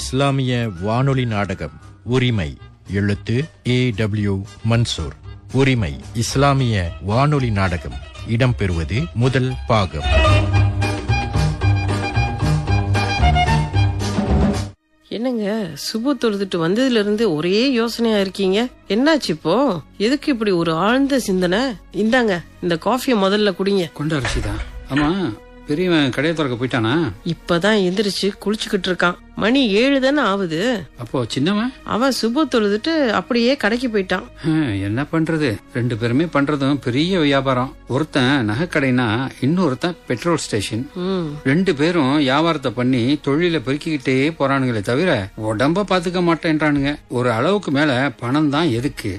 இஸ்லாமிய வானொலி நாடகம் உரிமை. எழுத்து A.W. மன்சூர். உரிமை இஸ்லாமிய வானொலி நாடகம் இடம்பெறுவது முதல் பாகம். என்னங்க, சுபு தொழுதுட்டு வந்ததுல இருந்து ஒரே யோசனையா இருக்கீங்க? என்னாச்சு இப்போ? எதுக்கு இப்படி ஒரு ஆழ்ந்த சிந்தனை? இந்தாங்க, இந்த காஃபிய முதல்ல குடிங்க. கொண்டா ரஷிதா. ஆமா, பெரியவன் கடையை திறக்க போயிட்டானா? இப்பதான் எந்திரிச்சு குளிச்சுக்கிட்டு இருக்கான். மணி 7 தானே ஆகுது. அப்போ சின்னவன்? அவன் சுபு தொழுதுட்டு அப்படியே கடைக்கு போயிட்டான். என்ன பண்றது, 2 பேருமே பண்றதும் பெரிய வியாபாரம். ஒருத்தன் நகைக்கடைனா, இன்னொருத்தன் பெட்ரோல் ஸ்டேஷன். 2 பேரும் வியாபாரத்தை பண்ணி தொழில பெருக்கிக்கிட்டே போறானுங்களே தவிர உடம்ப பாத்துக்க மாட்டேன்றானுங்க. ஒரு அளவுக்கு மேல பணம் தான் எதுக்கு?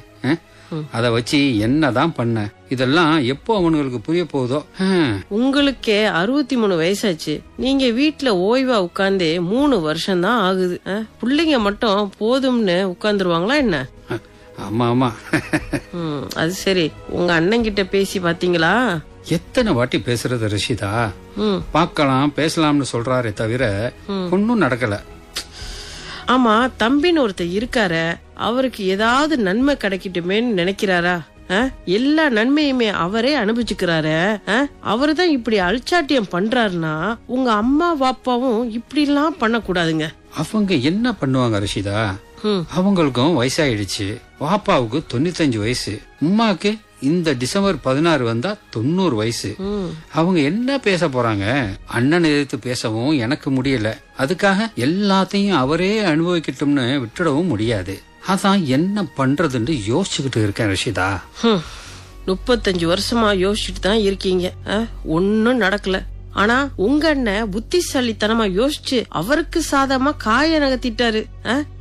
அத வச்சு என்னதான் பண்ண? இதெல்லாம் எப்போ அவனுங்களுக்கு புரிய போகுதோ. உங்களுக்கே 63 வயசாச்சு. நீங்க வீட்டுல ஓய்வா உட்கார்ந்தே 3 வருஷம் தான் ஆகுது. பிள்ளைங்க மட்டும் போதும்னு உட்கார்ந்துருவாங்களா என்ன? ஆமா ஆமா. அது சரி, உங்க அண்ணன் கிட்ட பேசி பாத்தீங்களா? எத்தனை வாட்டி பேசுறது ரஷிதா? பாக்கலாம் பேசலாம்னு சொல்றாரே தவிர ஒன்னும் நடக்கல. ஆமா, தம்பின்னு ஒருத்தர் இருக்காரு, அவருக்கு ஏதாவது நன்மை கிடைக்கட்டுமேன்னு நினைக்கிறாரா? எல்லா நன்மையுமே அவரே அனுபவிச்சுக்கிறாரு. அவருதான் இப்படி அல்சாட்டியம் பண்றாருன்னா உங்க அம்மா பாப்பாவும் இப்படி எல்லாம் பண்ண கூடாதுங்க. அவங்க என்ன பண்ணுவாங்க ரஷிதா? அவங்களுக்கும் வயசாயிடுச்சு. பாப்பாவுக்கு 95 வயசு, அம்மாக்கு இந்த டிசம்பர் 16 வந்தா 90 வயசு. அவங்க என்ன பேச போறாங்க? அண்ணன் எதிர்த்து பேசவும் எனக்கு முடியல. அதுக்காக எல்லாத்தையும் அவரே அனுபவிக்கட்டும்னு விட்டுடவும் முடியாது. அதான் என்ன பண்றதுன்னு யோசிச்சுக்கிட்டு இருக்கேன் ரஷிதா. 35 வருஷமா யோசிச்சுட்டு தான் இருக்கீங்க, ஒன்னும் நடக்கல. ஆனா உங்க அண்ணன் புத்திசாலித்தனமா யோசிச்சு அவருக்கு சாதமா காய நகர்த்திட்டாரு.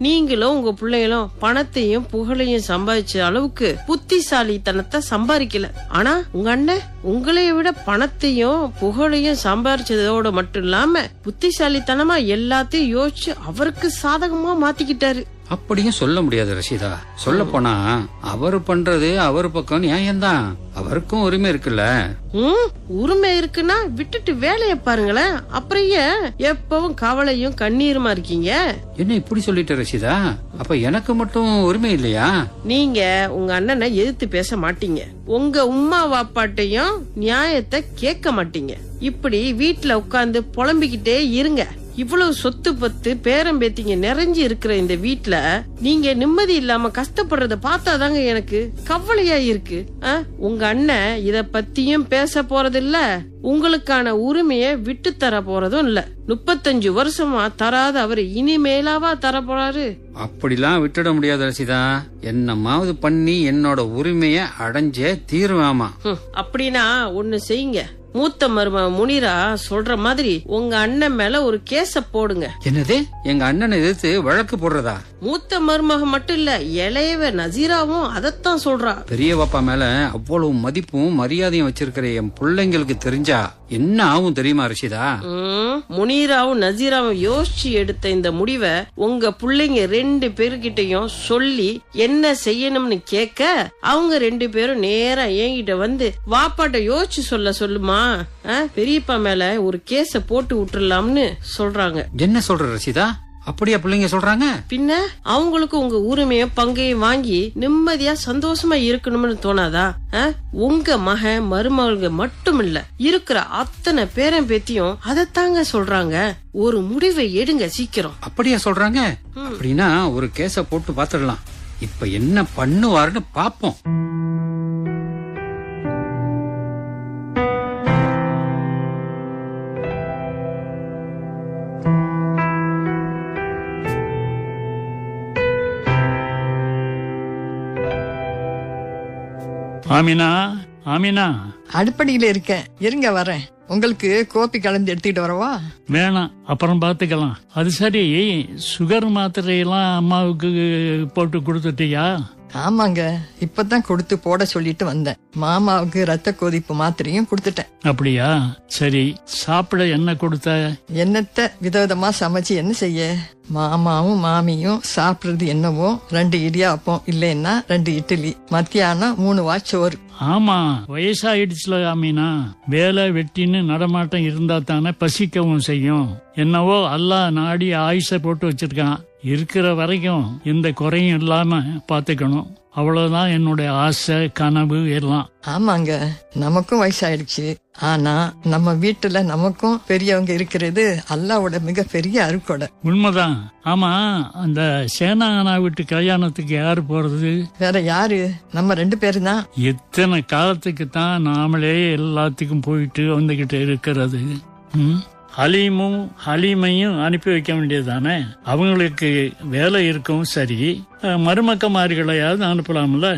நீங்களும் உங்க பிள்ளைகளும் பணத்தையும் புகழையும் சம்பாதிச்ச அளவுக்கு புத்திசாலித்தனத்தை சம்பாதிக்கல. ஆனா உங்க அண்ணன் உங்களைய விட பணத்தையும் புகழையும் சம்பாதிச்சதோட மட்டும் இல்லாம புத்திசாலித்தனமா எல்லாத்தையும் யோசிச்சு அவருக்கு சாதகமா மாத்திக்கிட்டாரு. அப்படியும் சொல்ல முடியாது ரஷிதா. சொல்ல போனா அவரு பண்றது அவரு பக்கம் நியாயம்தான். அவருக்கும் உரிமை இருக்குல்ல. உரிமை இருக்குன்னா விட்டுட்டு வேலைய பாருங்களேன். அப்புறம் எப்பவும் கவலையும் கண்ணீருமா இருக்கீங்க? என்ன இப்படி சொல்லிட்ட ரஷிதா? அப்ப எனக்கு மட்டும் உரிமை இல்லையா? நீங்க உங்க அண்ணனை எதிர்த்து பேச மாட்டீங்க, உங்க உம்மா வாப்பாட்டையும் நியாயத்தை கேட்க மாட்டீங்க. இப்படி வீட்டுல உட்கார்ந்து புலம்பிக்கிட்டே இருங்க. இவ்வளவு சொத்து பத்து பேரம்பேத்திங்க நிறைஞ்சு இருக்கிற இந்த வீட்டுல நீங்க நிம்மதி இல்லாம கஷ்டப்படுறத பார்த்தாதாங்க எனக்கு கவலையா இருக்கு. உங்க அண்ணன் இத பத்தியும் பேச போறது இல்ல, உங்களுக்கான உரிமைய விட்டு தர போறதும் இல்ல. 35 வருஷமா தராத அவரு இனிமேலாவா தர போறாரு? அப்படிலாம் விட்டுட முடியாது ரசிதா. என்னமாவது பண்ணி என்னோட உரிமைய அடைஞ்சே தீருவாமா. அப்படின்னா ஒண்ணு செய்யுங்க, மூத்த மருமக முனிரா சொல்ற மாதிரி உங்க அண்ணன் மேல ஒரு கேஸ போடுங்க. என்னது, எங்க அண்ணனை எதிர்த்து வழக்கு போடுறதா? மூத்த மருமக மட்டும் இல்ல, இளையவ நசீராவும் அதத்தான் சொல்றா. பெரிய பாப்பா மேல அவ்வளவு மதிப்பும் மரியாதையும் வச்சிருக்கிற என் பிள்ளைங்களுக்கு தெரிஞ்சா என்ன ஆகும் தெரியுமா ரஷிதா? முனீராவும் நசீராவும் யோசிச்சு எடுத்த இந்த முடிவை உங்க பிள்ளைங்க 2 பேருகிட்டையும் சொல்லி என்ன செய்யணும்னு கேட்க, அவங்க 2 பேரும் நேரா என்கிட்ட வந்து வாப்பாட்ட யோசிச்சு சொல்லுமா, பெரியப்பா மேல ஒரு கேஸ போட்டு விட்டுறலாம்னு சொல்றாங்க. என்ன சொல்ற ரஷிதா? அப்படியா பிள்ளைங்க சொல்றாங்க? பின்ன அவங்களுக்கு உங்க உரிமையும் பங்கையும் வாங்கி நிம்மதியா சந்தோஷமா இருக்கணும்னு தோணாதா? உங்க மகன் மருமகளுக்கு மட்டும் இல்ல, இருக்கிற அத்தனை பேரன் பேத்தியும் அதத்தாங்க சொல்றாங்க. ஒரு முடிவை எடுங்க சீக்கிரம். அப்படியா சொல்றாங்க? அப்படின்னா ஒரு கேஸ போட்டு பாத்துடலாம். இப்ப என்ன பண்ணுவாருன்னு பாப்போம். Amina, Amina. அடுப்படியில இருக்கேன், இருங்க வரேன். உங்களுக்கு கோப்பி கலந்து எடுத்துக்கிட்டு வரவா? வேணாம், அப்புறம் பாத்துக்கலாம். அது சரி, சுகர் மாத்திரையெல்லாம் அம்மாவுக்கு போட்டு கொடுத்துட்டியா? ஆமாங்க, இப்பதான் கொடுத்து போட சொல்லிட்டு வந்தேன். மாமாவுக்கு ரத்த கொதிப்பு மாத்திரையும் கொடுத்துட்டேன். அப்படியா? சரி, சாப்பிட என்ன கொடுத்த? என்னத்த விதவிதமா சமைச்சு என்ன செய்ய? மாமாவும் மாமியும் சாப்பிடுறது என்னவோ 2 இடியாப்பம், இல்லைன்னா 2 இட்லி, மத்தியானம் 3 வாச்சோறு. ஆமா, வயசாயிடுச்சுல ஆமீனா. வேலை வெட்டின்னு நடமாட்டம் இருந்தா தானே பசிக்கவும் செய்யும். என்னவோ அல்லாஹ் நாடி ஆயுச போட்டு வச்சிருக்கான். இருக்கிற வரைக்கும் எந்த குறையும் இல்லாம பாத்துக்கணும். அவ்வளவுதான் என்னுடைய ஆசை, கனவு எல்லாம். ஆமாங்க, நமக்கும் வயசாயிடுச்சு. ஆனா நம்ம வீட்டுல நமக்கும் பெரியவங்க இருக்கிறது அல்லாவோட மிக பெரிய அருக்கொடை. உண்மைதான். ஆமா, அந்த சேனானா வீட்டு கல்யாணத்துக்கு யாரு போறது? வேற யாரு? நம்ம 2 பேரு தான். எத்தனை காலத்துக்கு தான் நாமளே எல்லாத்துக்கும் போயிட்டு வந்துகிட்டு இருக்கிறது? ஹலீமும் ஹலீமையும் அனுப்பி வைக்க வேண்டியதுதானே. அவங்களுக்கு வேலை இருக்கும். சரி, மருமக்கமாரிகளையாவது அனுப்பலாம்ல.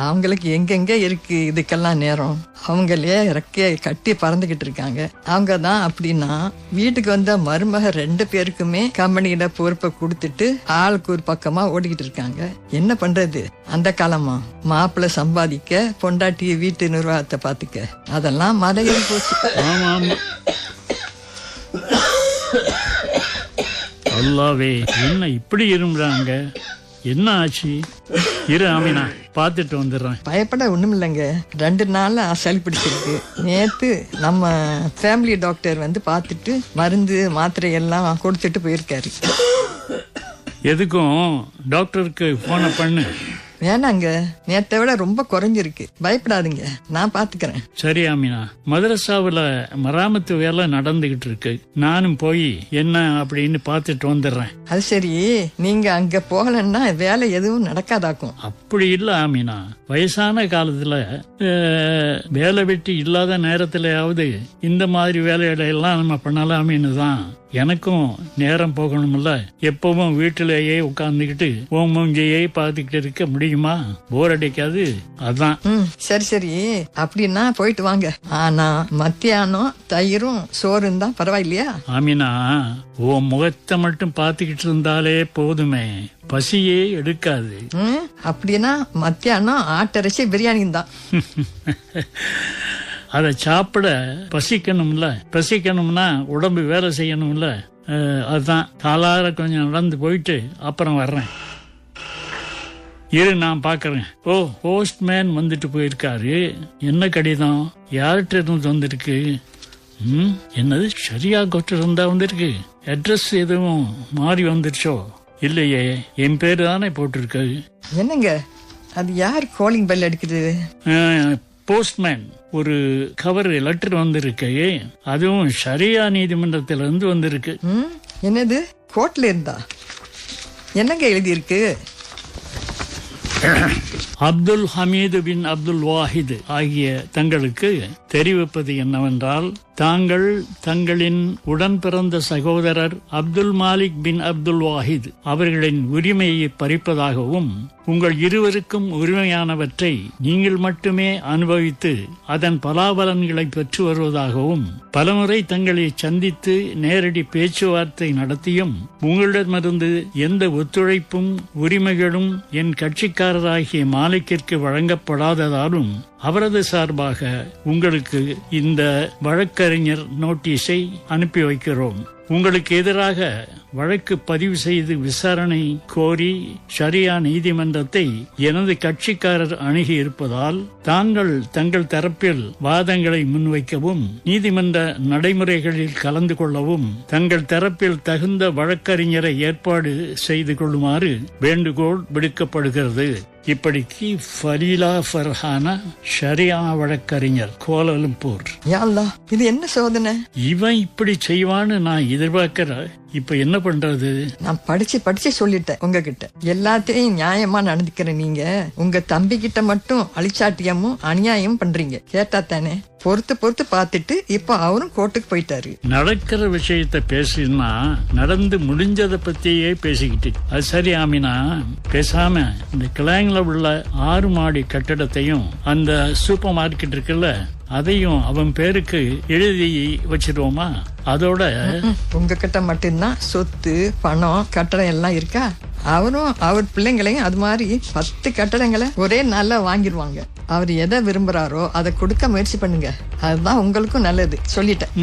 அவங்களுக்கு எங்கெங்க இருக்கு இதுக்கெல்லாம் நேரம்? அவங்களே ரெக்கையை கட்டி பறந்துகிட்டு இருக்காங்க. அவங்க தான் அப்படின்னா வீட்டுக்கு வந்த மருமக 2 பேருக்குமே கம்பெனியில பொறுப்பை கொடுத்துட்டு ஆளுக்கு ஒரு பக்கமா ஓடிக்கிட்டு இருக்காங்க. என்ன பண்றது? அந்த காலமா மாப்பிள்ளை சம்பாதிக்க, பொண்டாட்டி வீட்டு நிர்வாகத்தை பாத்துக்க, அதெல்லாம் மலையேறி போச்சு. ஆமா ஆமா. அல்லாவே, என்ன இப்படி இருமுறாங்க? என்ன ஆச்சு? இரு ஆமினா, பாத்துட்டு வந்துடுறேன். பயப்பட ஒண்ணும் இல்லைங்க. 2 நாள் சளி பிடிச்சிருக்கு. நேத்து நம்ம ஃபேமிலி டாக்டர் வந்து பார்த்துட்டு மருந்து மாத்திரை எல்லாம் கொடுத்துட்டு போயிருக்காரு. எதுக்கும் டாக்டருக்கு போன பண்ணு. வேணாங்க, நேத்தை விட ரொம்ப குறைஞ்சிருக்கு. பயப்படாதீங்க, நான் பாத்துக்கிறேன். சரி ஆமினா, மதரசாவுல மராமத்து வேலை நடந்துகிட்டு இருக்கு. நானும் போய் என்ன அப்படின்னு பாத்துட்டு வந்துடுறேன். அது சரி, நீங்க அங்க போகலன்னா வேலை எதுவும் நடக்காதாக்கும். அப்படி இல்ல ஆமினா, வயசான காலத்துல வேலை வெட்டி இல்லாத நேரத்திலேயாவது இந்த மாதிரி வேலைகளை எல்லாம் நம்ம பண்ணலாமின்னு தான். எனக்கும் நேரம் போகணும்ல. எப்பவும் வீட்டிலேயே உட்கார்ந்துகிட்டு மூஞ்சியே பார்த்துக்கிட்டு இருக்க முடியுமா? போர் அடிக்காது. அதான். சரி சரி, அப்படின்னா போயிட்டு வாங்க. ஆனா மத்தியானம் தயிரும் சோறும் தான் பரவாயில்லையா? ஆமினா, உன் முகத்தை மட்டும் பார்த்துக்கிட்டு இருந்தாலே போதுமே, பசியே எடுக்காது. அப்படின்னா மத்தியானம் ஆட்டரிசி பிரியாணி தான். அதை சாப்பிட பசிக்கணும்ல. பசிக்கணும்னா உடம்பு வேலை செய்யணும்ல. அதுதான். காலார கொஞ்சம் நடந்து போயிட்டு அப்புறம் வர்றேன். இரு, நான் பாக்குறேன். ஓ, போஸ்ட்மேன் வந்துட்டு போயிருக்காரு. என்ன கடிதம்? யார்கிட்ட இருந்து வந்திருக்கு? என்னது, சரியா கொட்டு இருந்தா வந்திருக்கு? அட்ரஸ் எதுவும் மாறி வந்துருச்சோ? இல்லையே, என் பேரு தானே போட்டிருக்கு. என்னங்க அது? யார் காலிங் பெல் அடிக்குது? போஸ்ட்மேன் ஒரு கவர் லெட்டர் வந்திருக்கு. அதுவும் ஷரியா நீதிமன்றத்திலிருந்து வந்திருக்கு. என்னது, கோர்ட்ல இருந்தா? என்னங்க எழுதி இருக்கு? அப்துல் ஹமீது பின் அப்துல் வாஹித் ஆகிய தங்களுக்கு தெரிவிப்பது என்னவென்றால், தாங்கள் தங்களின் உடன் பிறந்த சகோதரர் அப்துல் மாலிக் பின் அப்துல் வாஹித் அவர்களின் உரிமையை பறிப்பதாகவும், உங்கள் இருவருக்கும் உரிமையானவற்றை நீங்கள் மட்டுமே அனுபவித்து அதன் பலாபலன்களை பெற்று வருவதாகவும், பலமுறை தங்களை சந்தித்து நேரடி பேச்சுவார்த்தை நடத்தியும் உங்களிடமிருந்து எந்த ஒத்துழைப்பும் உரிமைகளும் என் கட்சிக்காரராகிய மாலிக்கிற்கு வழங்கப்படாததாலும் அவரது சார்பாக உங்களுக்கு இந்த வழக்கறிஞர் நோட்டீஸை அனுப்பி வைக்கிறோம். உங்களுக்கு எதிராக வழக்கு பதிவு செய்து விசாரணை கோரி ஷரியா நீதிமன்றத்தை எனது கட்சிக்காரர் அணுகி இருப்பதால் தாங்கள் தங்கள் தரப்பில் வாதங்களை முன்வைக்கவும் நீதிமன்ற நடைமுறைகளில் கலந்து கொள்ளவும் தங்கள் தரப்பில் தகுந்த வழக்கறிஞரை ஏற்பாடு செய்து கொள்ளுமாறு வேண்டுகோள் விடுக்கப்படுகிறது. இப்படிக்கு ஃபலீலா ஃபர்ஹானா, ஷரியா வழக்கறிஞர், கோலாலம்பூர். யா அல்லாஹ், இது என்ன சோதனை? இவன் இப்படி செய்வான்னு நான் எதிர்பார்க்கிற. இப்ப என்ன பண்றது? நான் படிச்சு சொல்லிட்டேன் உங்ககிட்ட. எல்லாத்தையும் நியாயமா நடந்துக்கிற நீங்க உங்க தம்பி கிட்ட மட்டும் அழிச்சாட்டியமும் அநியாயம் பண்றீங்க. கேட்டா தானே? பொறுத்து பார்த்துட்டு இப்ப அவரும் கோர்ட்டுக்கு போயிட்டாரு. நடக்கிற விஷயத்த பேசினா நடந்து முடிஞ்சதை பத்தியே பேசிக்கிட்டு. அது சரி ஆமினா, பேசாம இந்த கிளாங்ல உள்ள 6 மாடி கட்டடத்தையும் அந்த சூப்பர் மார்க்கெட் இருக்குல்ல, அதையும் அவன் பேருக்கு எழுதி வச்சிருவோமா? அதோட உங்ககிட்ட மட்டும்தான் சொத்து, பணம், கட்டடம் எல்லாம் இருக்கா? அவரும் அவர் பிள்ளைங்களையும் அது மாதிரி 10 கட்டடங்களை ஒரே நாள்ல வாங்கிடுவாங்க. அவர் எதை விரும்புறாரோ அதை கொடுக்க முயற்சி பண்ணுங்க. அதுதான் உங்களுக்கும் நல்லது. சொல்லிட்டேன்.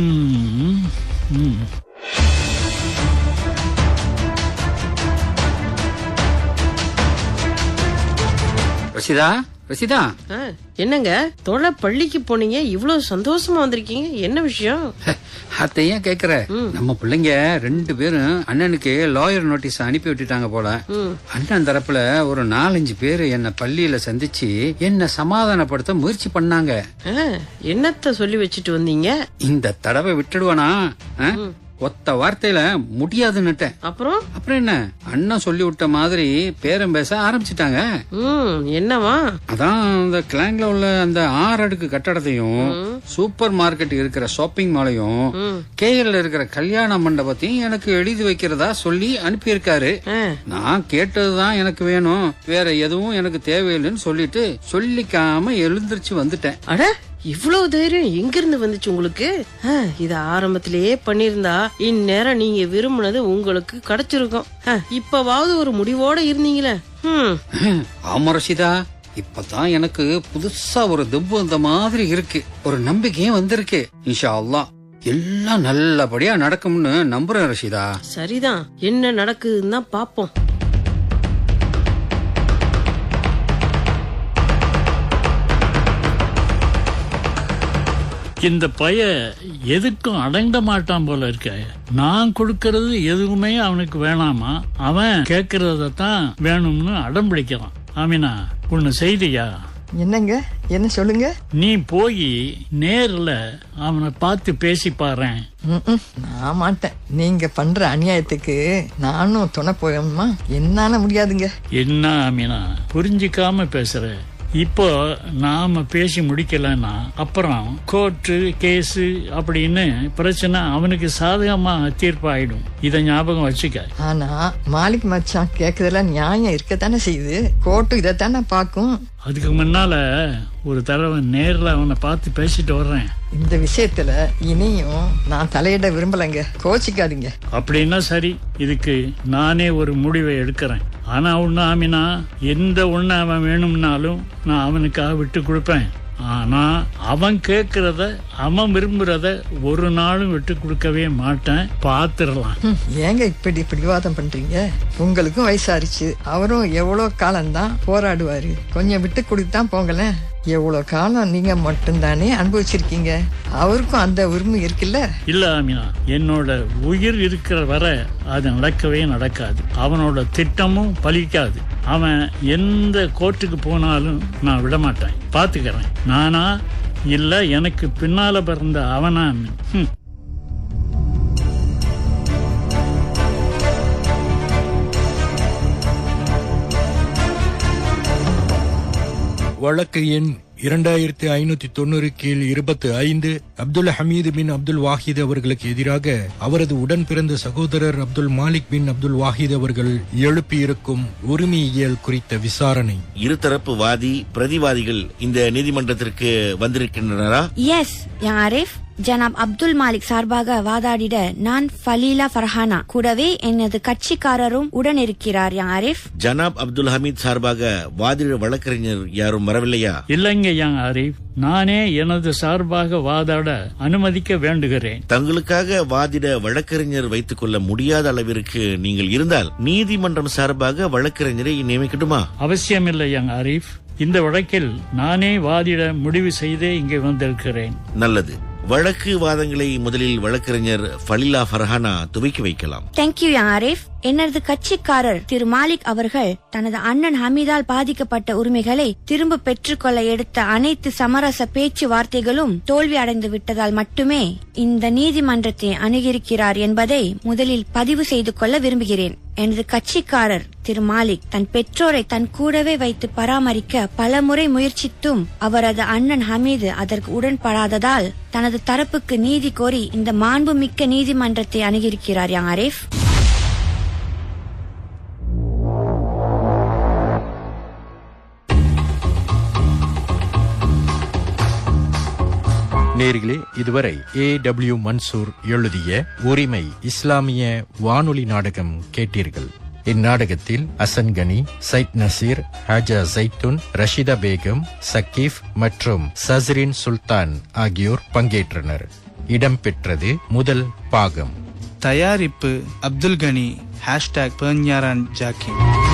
ரஷிதா, ரஷிதா, என்னங்க தோழ பள்ளிக்கு போனீங்க, இவ்வளவு சந்தோஷமா வந்திருக்கீங்க, என்ன விஷயம்? அத்தை ஏன் கேக்குற? நம்ம பிள்ளைங்க 2 பேரும் அண்ணனுக்கு லாயர் நோட்டீஸ் அனுப்பி விட்டுட்டாங்க போல. அண்ணன் தரப்புல ஒரு 4-5 பேரு என்ன பள்ளியில சந்திச்சு என்ன சமாதானப்படுத்த முயற்சி பண்ணாங்க. என்னத்த சொல்லி வச்சுட்டு வந்தீங்க? இந்த தடவை விட்டுடுவானா? ஒத்த வார்த்தையில முடியாதுன்னுட்டேன். அப்புறம் என்ன, அண்ணன் சொல்லி விட்ட மாதிரி பேரம் பேச ஆரம்பிச்சுட்டாங்க. என்னவா? அதான் அந்த கிளாங்ல உள்ள அந்த 6 அடுக்கு கட்டடத்தையும், சூப்பர் மார்க்கெட் இருக்கிற ஷாப்பிங் மாலையும், கேஎல்ல இருக்கிற கல்யாண மண்டபத்தையும் எனக்கு எழுதி வைக்கிறதா சொல்லி அனுப்பியிருக்காரு. நான் கேட்டதுதான் எனக்கு வேணும், வேற எதுவும் எனக்கு தேவையில்லைன்னு சொல்லிட்டு சொல்லிக்காம எழுந்திருச்சு வந்துட்டேன். அட, இவ்வளவு தைரியம் எங்கிருந்து வந்துச்சு உங்களுக்கு? இத ஆரம்பத்திலேயே பண்ணிருந்தா இந்நேரம் நீங்க விரும்பினது உங்களுக்கு கிடைச்சிருக்கும். இப்பவாவது ஒரு முடிவோட இருந்தீங்களே. ஆமா ரஷிதா, இப்பதான் எனக்கு புதுசா ஒரு தெம்பு வந்த மாதிரி இருக்கு. ஒரு நம்பிக்கையும் வந்திருக்கு. இன்ஷா அல்லாஹ் எல்லாம் நல்லபடியா நடக்கும்னு நம்புறேன் ரஷிதா. சரிதான், என்ன நடக்குதுன்னு தான் பாப்போம். இந்த பைய எதுக்கும் அடங்க மாட்டான் போல இருக்க. நான் கொடுக்கறது எதுவுமே அவனுக்கு வேணாமா, அவன் கேக்குறதான் வேணும்னு அடம் பிடிக்கிறான். ஆமினா, ஒண்ணு செய்தியா? என்னங்க? என்ன சொல்லுங்க? நீ போய் நேர்ல அவனை பார்த்து பேசி பாறேன். நான் மாட்டேன். நீங்க பண்ற அநியாயத்துக்கு நானும் துணை போயணுமா? என்னால முடியாதுங்க. என்ன ஆமினா, புரிஞ்சிக்காம பேசுற? இப்போ நாம பேசி முடிக்கலன்னா அப்புறம் கோர்ட்டு கேஸு அப்படின்னு பிரச்சனை அவனுக்கு சாதகமா தீர்ப்பாயிடும். இத ஞாபகம் வச்சுக்க. ஆனா மாலிக் மச்சான் கேக்குறதுல நியாயம் இருக்கத்தானே செய்யுது. கோர்ட்டு இதைத்தானே பாக்கும். அதுக்கு முன்னால ஒரு தடவை நேர்ல அவனை பார்த்து பேசிட்டு வர்றேன். இந்த விஷயத்துல இனியும் நான் தலையிட விரும்பலங்க, கோச்சிக்காதீங்க. அப்படின்னா சரி, இதுக்கு நானே ஒரு முடிவை எடுக்கிறேன். ஆனா ஒண்ணு ஆமினா, எந்த ஒண்ணு அவன் வேணும்னாலும் நான் அவனுக்காக விட்டு கொடுப்பேன். ஆனா அவன் கேக்குறத, அவன் விரும்புறத ஒரு நாளும் விட்டு கொடுக்கவே மாட்டேன். பாத்துடலாம். ஏங்க இப்படி பிடிவாதம் பண்றீங்க? உங்களுக்கும் வயசாரிச்சு, அவரும் எவ்வளவு காலம்தான் போராடுவாரு. கொஞ்சம் விட்டு கொடுத்தான் போங்களேன். எவ்வளவு காலம் நீங்க மட்டும்தானே அனுபவிச்சிருக்கீங்க, அவருக்கும் அந்த உரிமை இருக்குல்ல? இல்ல ஆமினா, என்னோட உயிர் இருக்கிற வரை அது நடக்கவே நடக்காது. அவனோட திட்டமும் பலிக்காது. அவன் எந்த கோர்ட்டுக்கு போனாலும் நான் விட மாட்டேன். பாத்துக்கிறேன். நானா இல்ல எனக்கு பின்னால பிறந்த அவனா? வழக்கு எண் 2590 கீழ் 25 அப்துல் ஹமீது பின் அப்துல் வாஹித் அவர்களுக்கு எதிராக அவரது உடன் பிறந்த சகோதரர் அப்துல் மாலிக் பின் அப்துல் வாஹித் அவர்கள் எழுப்பியிருக்கும் உரிமையியல் குறித்த விசாரணை. இருதரப்பு வாதி பிரதிவாதிகள் இந்த நீதிமன்றத்திற்கு வந்திருக்கின்றனரா? Yes ya Arif. ஜனாப் அப்துல் மாலிக் சார்பாக வாதாடிட நான் ஃபலீலா ஃபர்ஹானா, கூடவே எனது கட்சிக்காரரும் உடன் இருக்கிறார். யா ஆரிஃப். ஜனாப் அப்துல் ஹமீத் சார்பாக வாதிட வழக்கறிஞர் யாரும் வரவில்லையா? இல்லைங்க யா ஆரிஃப், நானே எனது சார்பாக வாதாட அனுமதிக்க வேண்டுகிறேன். தங்களுக்காக வாதிட வழக்கறிஞர் வைத்துக் கொள்ள முடியாத அளவிற்கு நீங்கள் இருந்தால் நீதிமன்றம் சார்பாக வழக்கறிஞரை நியமிக்கட்டுமா? அவசியமில்லை யா ஆரிஃப். இந்த வழக்கில் நானே வாதிட முடிவு செய்தே இங்கே வந்திருக்கிறேன். நல்லது. வழக்கு வாதங்களை முதலில் வழக்கறிஞர் ஃபலீலா ஃபர்ஹானா துவக்கி வைக்கலாம். தேங்க்யூ யா ஆரிஃப். எனது கட்சிக்காரர் திரு மாலிக் அவர்கள் தனது அண்ணன் ஹமீதால் பாதிக்கப்பட்ட உரிமைகளை திரும்ப பெற்றுக்கொள்ள எடுத்த அனைத்து சமரச பேச்சுவார்த்தைகளும் தோல்வி அடைந்து விட்டதால் மட்டுமே இந்த நீதிமன்றத்தை அணுகியிருக்கிறார் என்பதை முதலில் பதிவு செய்து கொள்ள விரும்புகிறேன். எனது கட்சிக்காரர் திரு மாலிக் தன் பெற்றோரை தன் கூடவே வைத்து பராமரிக்க பலமுறை முயற்சித்தும் அவரது அண்ணன் ஹமீது அதற்கு உடன்படாததால் தனது தரப்புக்கு நீதி கோரி இந்த மாண்புமிக்க நீதிமன்றத்தை அணுகியிருக்கிறார். யா ஆரிஃப். நேர்களே, இதுவரை AW மன்சூர் எழுதிய உரிமை இஸ்லாமிய வானொலி நாடகம் கேட்டீர்கள். இந்நாடகத்தில் அசன் கனி, சைத் நசீர், ஹாஜா ஜைத்துன், ரஷிதா பேகம், சக்கீப் மற்றும் சஸ்ரின் சுல்தான் ஆகியோர் பங்கேற்றனர். இடம்பெற்றது முதல் பாகம். தயாரிப்பு அப்துல் கனி, #பெர்ஞாரான் ஜாக்கிம்.